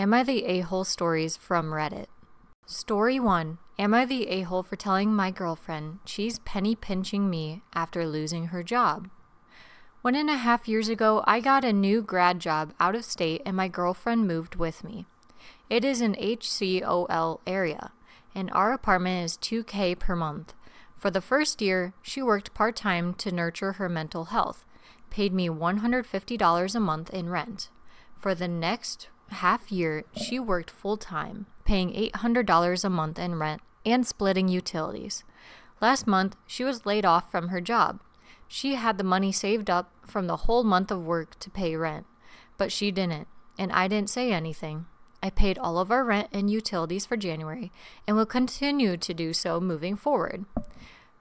Am I the a-hole stories from Reddit? Story 1. Am I the a-hole for telling my girlfriend she's penny pinching me after losing her job? 1.5 years ago, I got a new grad job out of state and my girlfriend moved with me. It is an HCOL area, and our apartment is $2,000 per month. For the first year, she worked part-time to nurture her mental health, paid me $150 a month in rent. For the next half year, she worked full-time, paying $800 a month in rent and splitting utilities. Last month, she was laid off from her job. She had the money saved up from the whole month of work to pay rent, but she didn't, and I didn't say anything. I paid all of our rent and utilities for January and will continue to do so moving forward.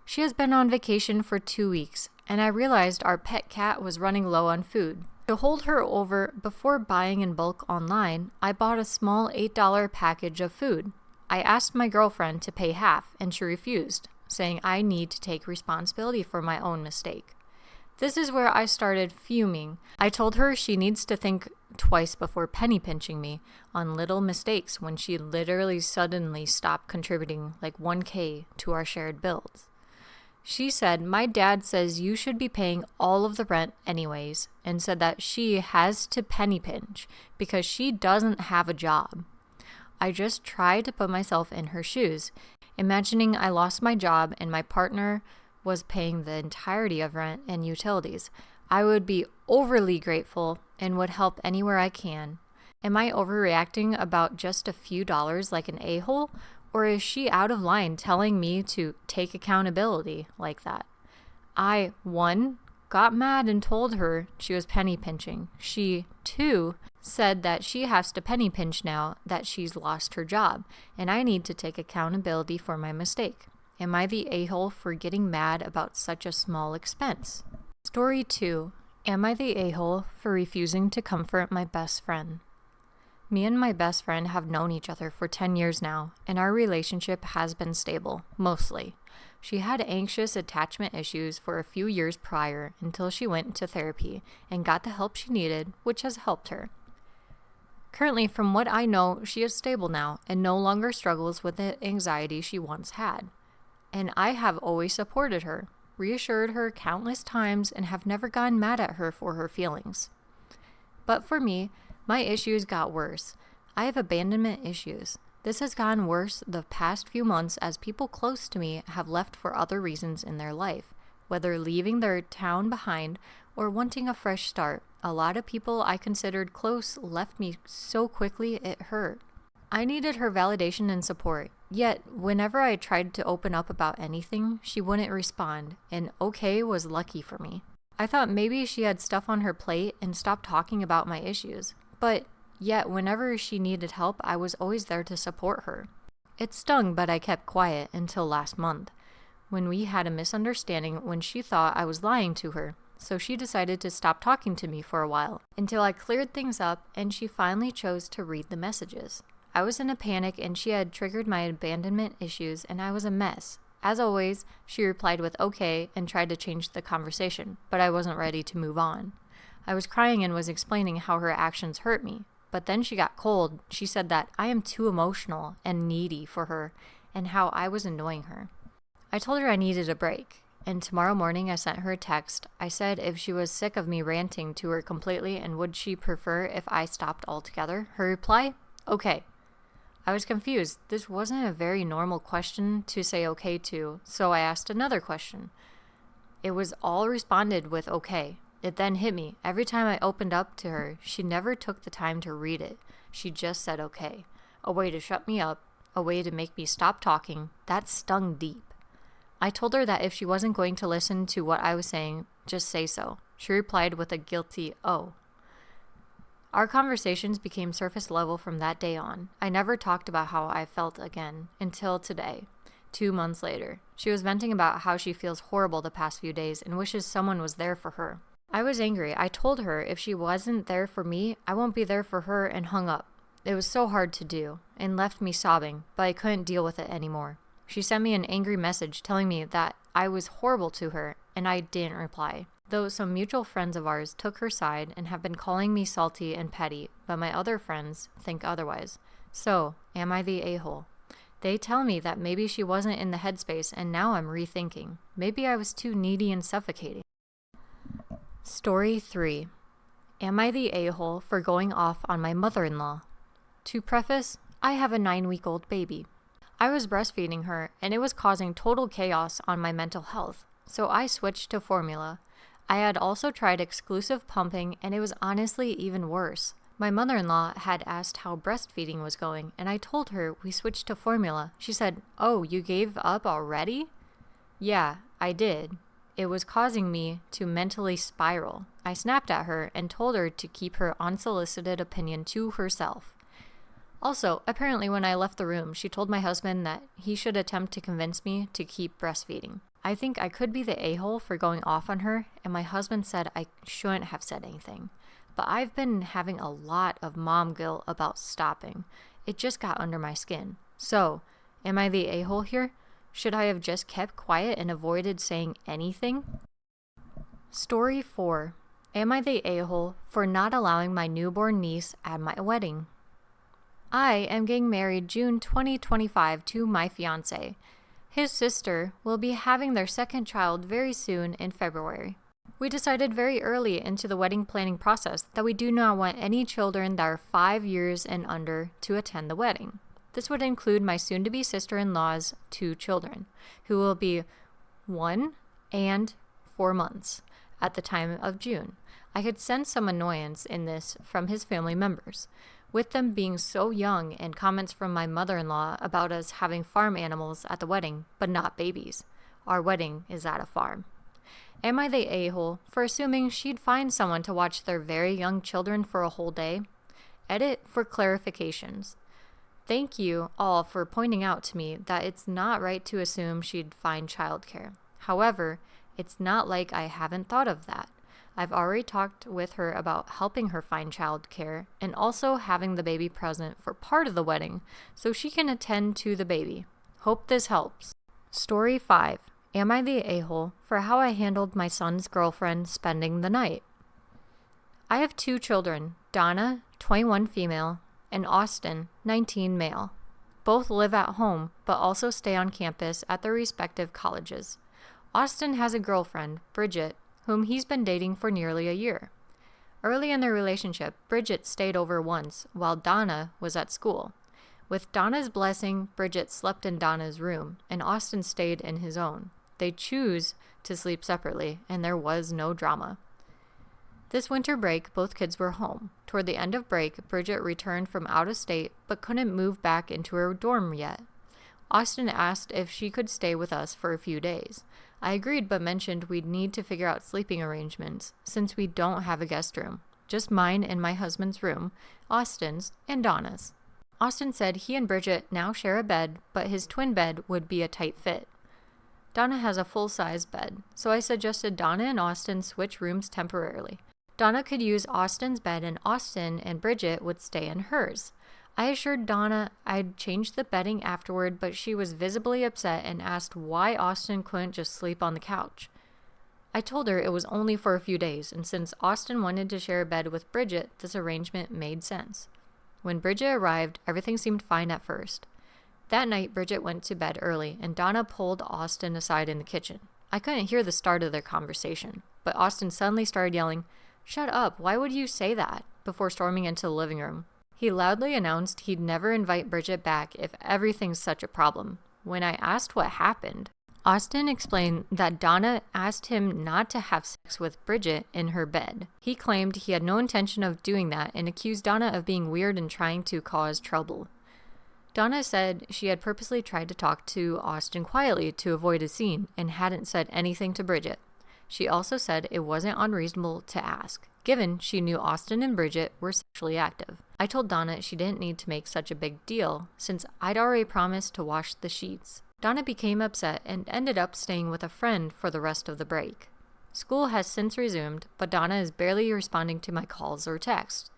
She has been on vacation for 2 weeks, and I realized our pet cat was running low on food. To hold her over before buying in bulk online, I bought a small $8 package of food. I asked my girlfriend to pay half, and she refused, saying I need to take responsibility for my own mistake. This is where I started fuming. I told her she needs to think twice before penny pinching me on little mistakes when she literally suddenly stopped contributing like $1,000 to our shared bills. She said, my dad says you should be paying all of the rent anyways, and said that she has to penny pinch because she doesn't have a job. I just tried to put myself in her shoes, imagining I lost my job and my partner was paying the entirety of rent and utilities. I would be overly grateful and would help anywhere I can. Am I overreacting about just a few dollars like an a-hole? Or is she out of line telling me to take accountability like that? I, 1, got mad and told her she was penny pinching. She, 2, said that she has to penny pinch now that she's lost her job, and I need to take accountability for my mistake. Am I the a-hole for getting mad about such a small expense? Story 2. Am I the a-hole for refusing to comfort my best friend? Me and my best friend have known each other for 10 years now, and our relationship has been stable, mostly. She had anxious attachment issues for a few years prior until she went to therapy and got the help she needed, which has helped her. Currently, from what I know, she is stable now and no longer struggles with the anxiety she once had. And I have always supported her, reassured her countless times, and have never gotten mad at her for her feelings. But for me, my issues got worse. I have abandonment issues. This has gotten worse the past few months as people close to me have left for other reasons in their life, whether leaving their town behind or wanting a fresh start. A lot of people I considered close left me so quickly it hurt. I needed her validation and support, yet whenever I tried to open up about anything, she wouldn't respond, and okay was lucky for me. I thought maybe she had stuff on her plate and stopped talking about my issues. But yet, whenever she needed help, I was always there to support her. It stung, but I kept quiet until last month, when we had a misunderstanding when she thought I was lying to her. So she decided to stop talking to me for a while, until I cleared things up and she finally chose to read the messages. I was in a panic and she had triggered my abandonment issues and I was a mess. As always, she replied with okay and tried to change the conversation, but I wasn't ready to move on. I was crying and was explaining how her actions hurt me, but then she got cold. She said that I am too emotional and needy for her and how I was annoying her. I told her I needed a break, and tomorrow morning I sent her a text. I said if she was sick of me ranting to her completely and would she prefer if I stopped altogether. Her reply, okay. I was confused. This wasn't a very normal question to say okay to, so I asked another question. It was all responded with okay. It then hit me. Every time I opened up to her, she never took the time to read it. She just said okay. A way to shut me up, a way to make me stop talking. That stung deep. I told her that if she wasn't going to listen to what I was saying, just say so. She replied with a guilty oh. Our conversations became surface level from that day on. I never talked about how I felt again until today, 2 months later. She was venting about how she feels horrible the past few days and wishes someone was there for her. I was angry. I told her if she wasn't there for me, I won't be there for her, and hung up. It was so hard to do and left me sobbing, but I couldn't deal with it anymore. She sent me an angry message telling me that I was horrible to her, and I didn't reply. though some mutual friends of ours took her side and have been calling me salty and petty, but my other friends think otherwise. So, am I the a-hole? They tell me that maybe she wasn't in the headspace, and now I'm rethinking. Maybe I was too needy and suffocating. Story 3. Am I the a-hole for going off on my mother-in-law? To preface, I have a 9-week-old baby. I was breastfeeding her, and it was causing total chaos on my mental health, so I switched to formula. I had also tried exclusive pumping, and it was honestly even worse. My mother-in-law had asked how breastfeeding was going, and I told her we switched to formula. She said, "Oh, you gave up already?" Yeah, I did. It was causing me to mentally spiral. I snapped at her and told her to keep her unsolicited opinion to herself. Also, apparently when I left the room, she told my husband that he should attempt to convince me to keep breastfeeding. I think I could be the a-hole for going off on her, and my husband said I shouldn't have said anything. But I've been having a lot of mom guilt about stopping. It just got under my skin. So, am I the a-hole here? Should I have just kept quiet and avoided saying anything? Story 4. Am I the a-hole for not allowing my newborn niece at my wedding? I am getting married June 2025 to my fiancé. His sister will be having their second child very soon in February. We decided very early into the wedding planning process that we do not want any children that are 5 years and under to attend the wedding. This would include my soon-to-be sister-in-law's 2 children, who will be 1 and 4 months at the time of June. I could sense some annoyance in this from his family members, with them being so young, and comments from my mother-in-law about us having farm animals at the wedding, but not babies. Our wedding is at a farm. Am I the a-hole for assuming she'd find someone to watch their very young children for a whole day? Edit for clarifications. Thank you all for pointing out to me that it's not right to assume she'd find childcare. However, it's not like I haven't thought of that. I've already talked with her about helping her find childcare and also having the baby present for part of the wedding so she can attend to the baby. Hope this helps. Story 5. Am I the a-hole for how I handled my son's girlfriend spending the night? I have 2 children, Donna, 21 female, and Austin, 19 male. Both live at home, but also stay on campus at their respective colleges. Austin has a girlfriend, Bridget, whom he's been dating for nearly a year. Early in their relationship, Bridget stayed over once while Donna was at school. With Donna's blessing, Bridget slept in Donna's room, and Austin stayed in his own. They choose to sleep separately, and there was no drama. This winter break, both kids were home. Toward the end of break, Bridget returned from out of state, but couldn't move back into her dorm yet. Austin asked if she could stay with us for a few days. I agreed, but mentioned we'd need to figure out sleeping arrangements, since we don't have a guest room. Just mine and my husband's room, Austin's, and Donna's. Austin said he and Bridget now share a bed, but his twin bed would be a tight fit. Donna has a full-size bed, so I suggested Donna and Austin switch rooms temporarily. Donna could use Austin's bed, and Austin and Bridget would stay in hers. I assured Donna I'd change the bedding afterward, but she was visibly upset and asked why Austin couldn't just sleep on the couch. I told her it was only for a few days, and since Austin wanted to share a bed with Bridget, this arrangement made sense. When Bridget arrived, everything seemed fine at first. That night, Bridget went to bed early, and Donna pulled Austin aside in the kitchen. I couldn't hear the start of their conversation, but Austin suddenly started yelling, "Shut up, why would you say that?" before storming into the living room. He loudly announced he'd never invite Bridget back if everything's such a problem. When I asked what happened, Austin explained that Donna asked him not to have sex with Bridget in her bed. He claimed he had no intention of doing that and accused Donna of being weird and trying to cause trouble. Donna said she had purposely tried to talk to Austin quietly to avoid a scene and hadn't said anything to Bridget. She also said it wasn't unreasonable to ask, given she knew Austin and Bridget were sexually active. I told Donna she didn't need to make such a big deal, since I'd already promised to wash the sheets. Donna became upset and ended up staying with a friend for the rest of the break. School has since resumed, but Donna is barely responding to my calls or texts.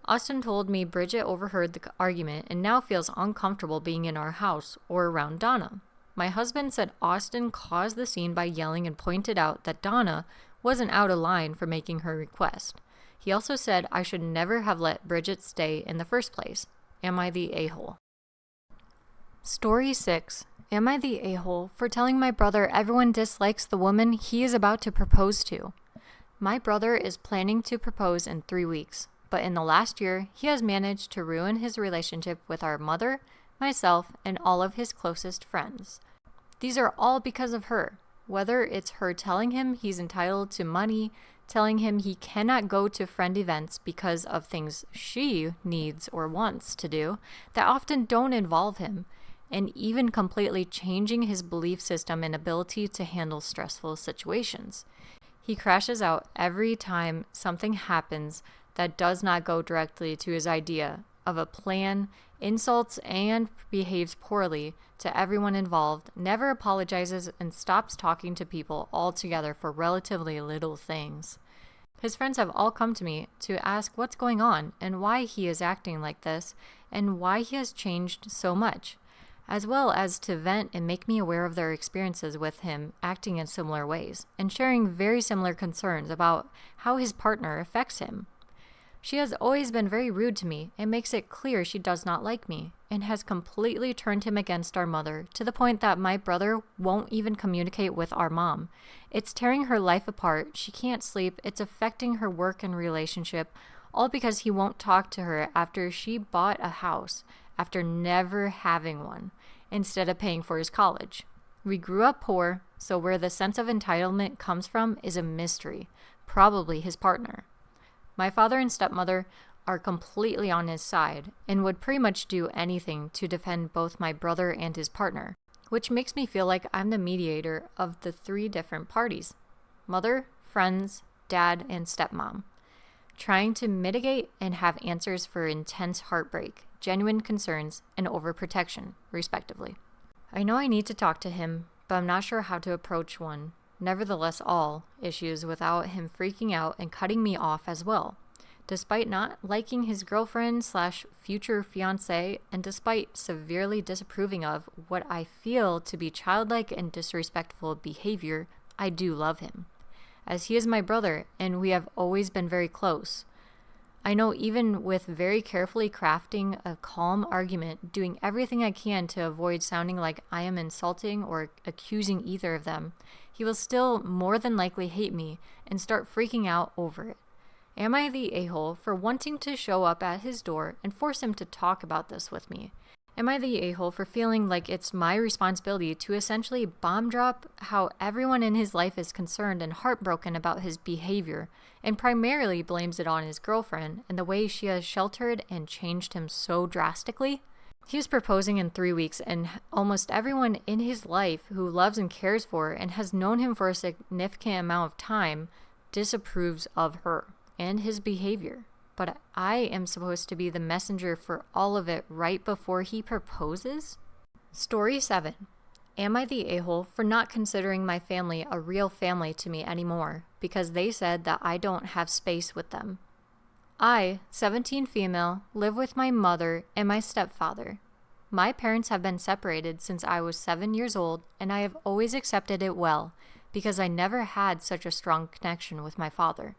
Austin told me Bridget overheard the argument and now feels uncomfortable being in our house or around Donna. My husband said Austin caused the scene by yelling and pointed out that Donna wasn't out of line for making her request. He also said I should never have let Bridget stay in the first place. Am I the a-hole? Story 6. Am I the a-hole for telling my brother everyone dislikes the woman he is about to propose to? My brother is planning to propose in 3 weeks, but in the last year, he has managed to ruin his relationship with our mother, myself, and all of his closest friends. These are all because of her. Whether it's her telling him he's entitled to money, telling him he cannot go to friend events because of things she needs or wants to do that often don't involve him, and even completely changing his belief system and ability to handle stressful situations. He crashes out every time something happens that does not go directly to his idea of a plan, insults and behaves poorly to everyone involved, never apologizes, and stops talking to people altogether for relatively little things. His friends have all come to me to ask what's going on and why he is acting like this and why he has changed so much, as well as to vent and make me aware of their experiences with him acting in similar ways and sharing very similar concerns about how his partner affects him. She has always been very rude to me and makes it clear she does not like me and has completely turned him against our mother to the point that my brother won't even communicate with our mom. It's tearing her life apart. She can't sleep. It's affecting her work and relationship, all because he won't talk to her after she bought a house after never having one, instead of paying for his college. We grew up poor, so where the sense of entitlement comes from is a mystery, probably his partner. My father and stepmother are completely on his side and would pretty much do anything to defend both my brother and his partner, which makes me feel like I'm the mediator of the 3 different parties: mother, friends, dad, and stepmom, trying to mitigate and have answers for intense heartbreak, genuine concerns, and overprotection, respectively. I know I need to talk to him, but I'm not sure how to approach one. Nevertheless, all issues without him freaking out and cutting me off as well. Despite not liking his girlfriend/future fiancé, and despite severely disapproving of what I feel to be childlike and disrespectful behavior, I do love him, as he is my brother and we have always been very close. I know even with very carefully crafting a calm argument, doing everything I can to avoid sounding like I am insulting or accusing either of them, he will still more than likely hate me and start freaking out over it. Am I the a-hole for wanting to show up at his door and force him to talk about this with me? Am I the a-hole for feeling like it's my responsibility to essentially bomb drop how everyone in his life is concerned and heartbroken about his behavior, and primarily blames it on his girlfriend and the way she has sheltered and changed him so drastically? He is proposing in 3 weeks, and almost everyone in his life who loves and cares for and has known him for a significant amount of time disapproves of her and his behavior. But I am supposed to be the messenger for all of it right before he proposes? Story 7. Am I the a-hole for not considering my family a real family to me anymore because they said that I don't have space with them? I, 17 female, live with my mother and my stepfather. My parents have been separated since I was 7 years old, and I have always accepted it well because I never had such a strong connection with my father.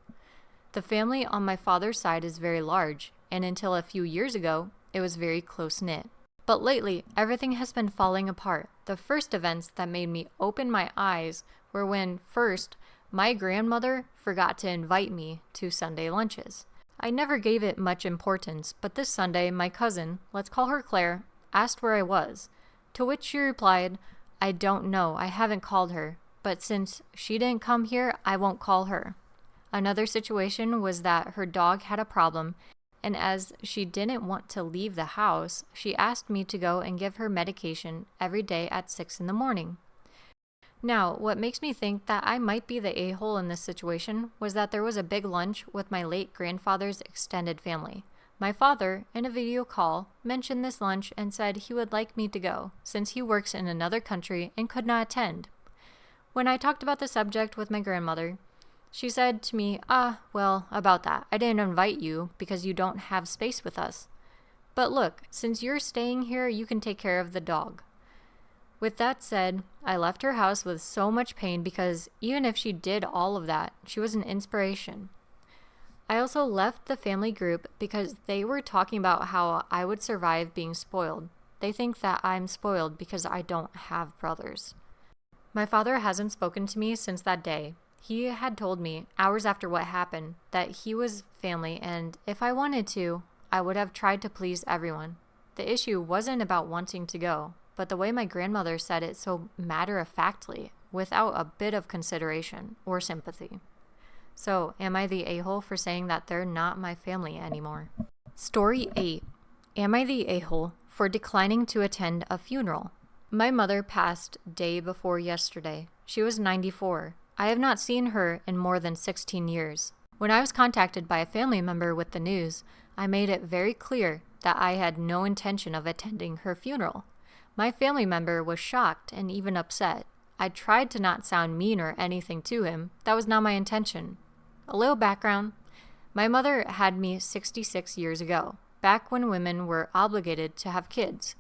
The family on my father's side is very large, and until a few years ago, it was very close-knit. But lately, everything has been falling apart. The first events that made me open my eyes were when, first, my grandmother forgot to invite me to Sunday lunches. I never gave it much importance, but this Sunday, my cousin, let's call her Claire, asked where I was, to which she replied, "I don't know, I haven't called her, but since she didn't come here, I won't call her." Another situation was that her dog had a problem, and as she didn't want to leave the house, she asked me to go and give her medication every day at 6 in the morning. Now, what makes me think that I might be the a-hole in this situation was that there was a big lunch with my late grandfather's extended family. My father, in a video call, mentioned this lunch and said he would like me to go, since he works in another country and could not attend. When I talked about the subject with my grandmother, she said to me, well, about that, I didn't invite you because you don't have space with us. But look, since you're staying here, you can take care of the dog. With that said, I left her house with so much pain because even if she did all of that, she was an inspiration. I also left the family group because they were talking about how I would survive being spoiled. They think that I'm spoiled because I don't have brothers. My father hasn't spoken to me since that day. He had told me, hours after what happened, that he was family and if I wanted to, I would have tried to please everyone. The issue wasn't about wanting to go, but the way my grandmother said it so matter-of-factly, without a bit of consideration or sympathy. So, am I the a-hole for saying that they're not my family anymore? Story 8. Am I the a-hole for declining to attend a funeral? My mother passed day before yesterday. She was 94. I have not seen her in more than 16 years. When I was contacted by a family member with the news, I made it very clear that I had no intention of attending her funeral. My family member was shocked and even upset. I tried to not sound mean or anything to him. That was not my intention. A little background. My mother had me 66 years ago, back when women were obligated to have kids.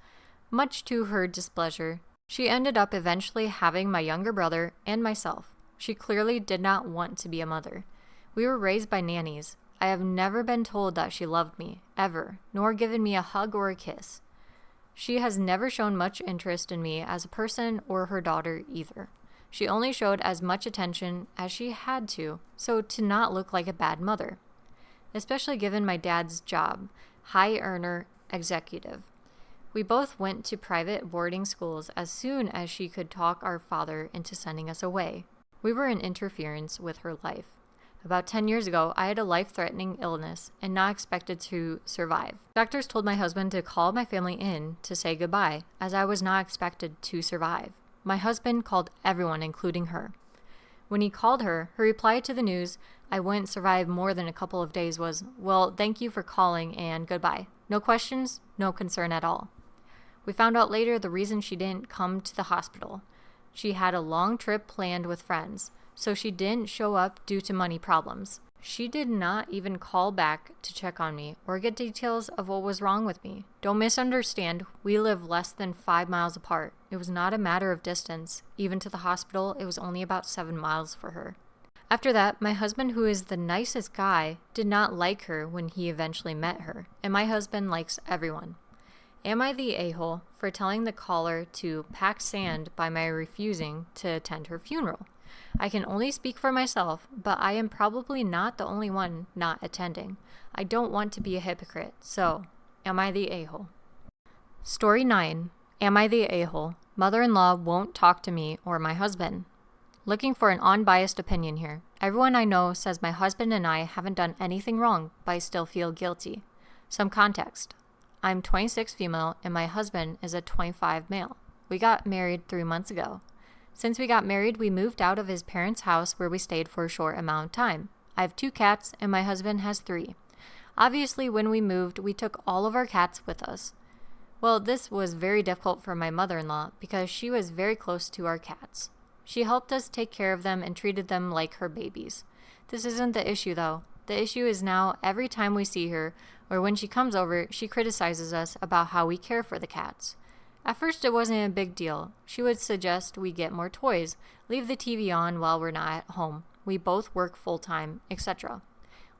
Much to her displeasure, she ended up eventually having my younger brother and myself. She clearly did not want to be a mother. We were raised by nannies. I have never been told that she loved me, ever, nor given me a hug or a kiss. She has never shown much interest in me as a person or her daughter either. She only showed as much attention as she had to, so to not look like a bad mother. Especially given my dad's job, high earner executive. We both went to private boarding schools as soon as she could talk our father into sending us away. We were in interference with her life. About 10 years ago, I had a life-threatening illness and not expected to survive. Doctors told my husband to call my family in to say goodbye, as I was not expected to survive. My husband called everyone, including her. When he called her, her reply to the news, I wouldn't survive more than a couple of days was, well, thank you for calling and goodbye. No questions, no concern at all. We found out later the reason she didn't come to the hospital. She had a long trip planned with friends, so she didn't show up due to money problems. She did not even call back to check on me or get details of what was wrong with me. Don't misunderstand, we live less than 5 miles apart. It was not a matter of distance. Even to the hospital, it was only about 7 miles for her. After that, my husband, who is the nicest guy, did not like her when he eventually met her, and my husband likes everyone. Am I the a-hole for telling the caller to pack sand by my refusing to attend her funeral? I can only speak for myself, but I am probably not the only one not attending. I don't want to be a hypocrite, so am I the a-hole? Story 9. Am I the a-hole? Mother-in-law won't talk to me or my husband. Looking for an unbiased opinion here. Everyone I know says my husband and I haven't done anything wrong, but I still feel guilty. Some context. I'm 26 female and my husband is a 25 male. We got married 3 months ago. Since we got married, we moved out of his parents' house where we stayed for a short amount of time. I have 2 cats and my husband has 3. Obviously, when we moved, we took all of our cats with us. Well, this was very difficult for my mother-in-law because she was very close to our cats. She helped us take care of them and treated them like her babies. This isn't the issue though. The issue is now every time we see her or when she comes over, she criticizes us about how we care for the cats. At first it wasn't a big deal. She would suggest we get more toys, leave the TV on while we're not at home, we both work full-time, etc.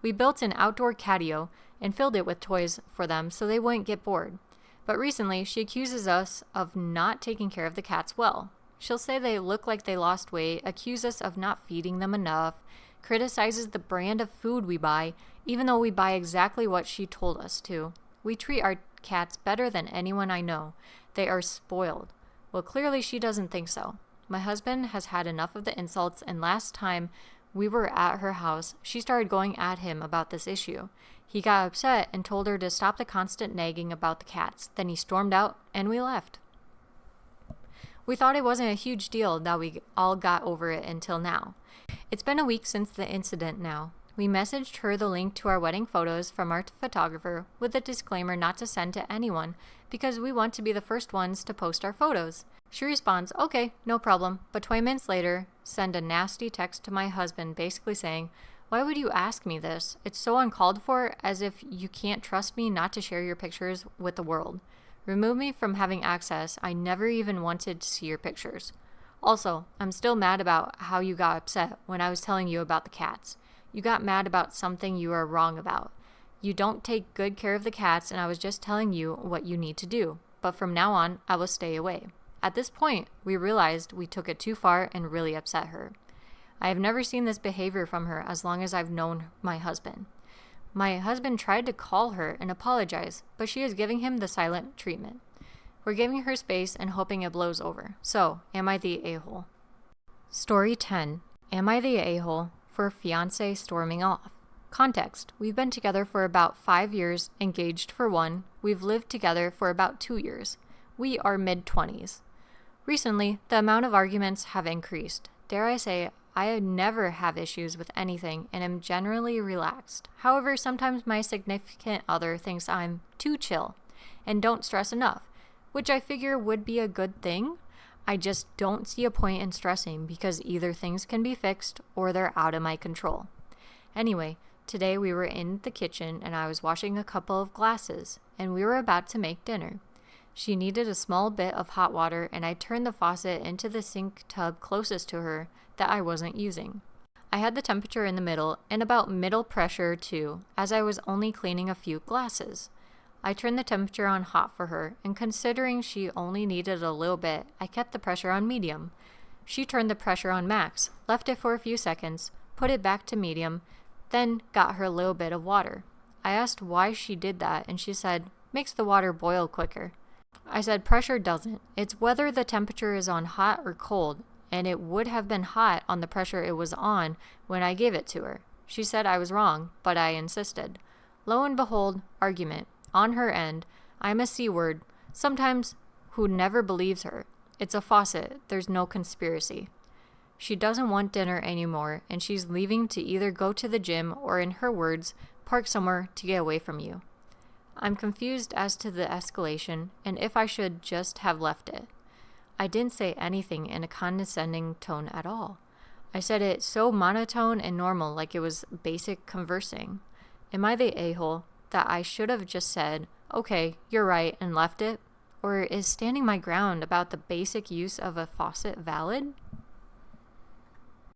We built an outdoor catio and filled it with toys for them so they wouldn't get bored. But recently she accuses us of not taking care of the cats well. She'll say they look like they lost weight, accuse us of not feeding them enough, criticizes the brand of food we buy, even though we buy exactly what she told us to. We treat our cats better than anyone I know. They are spoiled. Well, clearly she doesn't think so. My husband has had enough of the insults, and last time we were at her house, she started going at him about this issue. He got upset and told her to stop the constant nagging about the cats. Then he stormed out, and we left. We thought it wasn't a huge deal that we all got over it until now. It's been a week since the incident now. We messaged her the link to our wedding photos from our photographer with a disclaimer not to send to anyone because we want to be the first ones to post our photos. She responds, okay, no problem, but 20 minutes later, send a nasty text to my husband basically saying, why would you ask me this? It's so uncalled for, as if you can't trust me not to share your pictures with the world. Remove me from having access. I never even wanted to see your pictures. Also, I'm still mad about how you got upset when I was telling you about the cats. You got mad about something you are wrong about. You don't take good care of the cats, and I was just telling you what you need to do. But from now on, I will stay away. At this point, we realized we took it too far and really upset her. I have never seen this behavior from her as long as I've known my husband. My husband tried to call her and apologize, but she is giving him the silent treatment. We're giving her space and hoping it blows over. So, am I the a-hole? Story 10. Am I the a-hole for fiancé storming off? Context. We've been together for about 5 years, engaged for 1. We've lived together for about 2 years. We are mid-20s. Recently, the amount of arguments have increased. Dare I say, I never have issues with anything and am generally relaxed. However, sometimes my significant other thinks I'm too chill and don't stress enough, which I figure would be a good thing. I just don't see a point in stressing because either things can be fixed or they're out of my control. Anyway, today we were in the kitchen and I was washing a couple of glasses and we were about to make dinner. She needed a small bit of hot water and I turned the faucet into the sink tub closest to her that I wasn't using. I had the temperature in the middle and about middle pressure too, as I was only cleaning a few glasses. I turned the temperature on hot for her, and considering she only needed a little bit, I kept the pressure on medium. She turned the pressure on max, left it for a few seconds, put it back to medium, then got her a little bit of water. I asked why she did that, and she said, "Makes the water boil quicker." I said pressure doesn't. It's whether the temperature is on hot or cold, and it would have been hot on the pressure it was on when I gave it to her. She said I was wrong, but I insisted. Lo and behold, argument. On her end, I'm a C-word, sometimes who never believes her. It's a faucet, there's no conspiracy. She doesn't want dinner anymore, and she's leaving to either go to the gym or, in her words, park somewhere to get away from you. I'm confused as to the escalation, and if I should just have left it. I didn't say anything in a condescending tone at all. I said it so monotone and normal, like it was basic conversing. Am I the a-hole that I should have just said, "Okay, you're right," and left it? Or is standing my ground about the basic use of a faucet valid?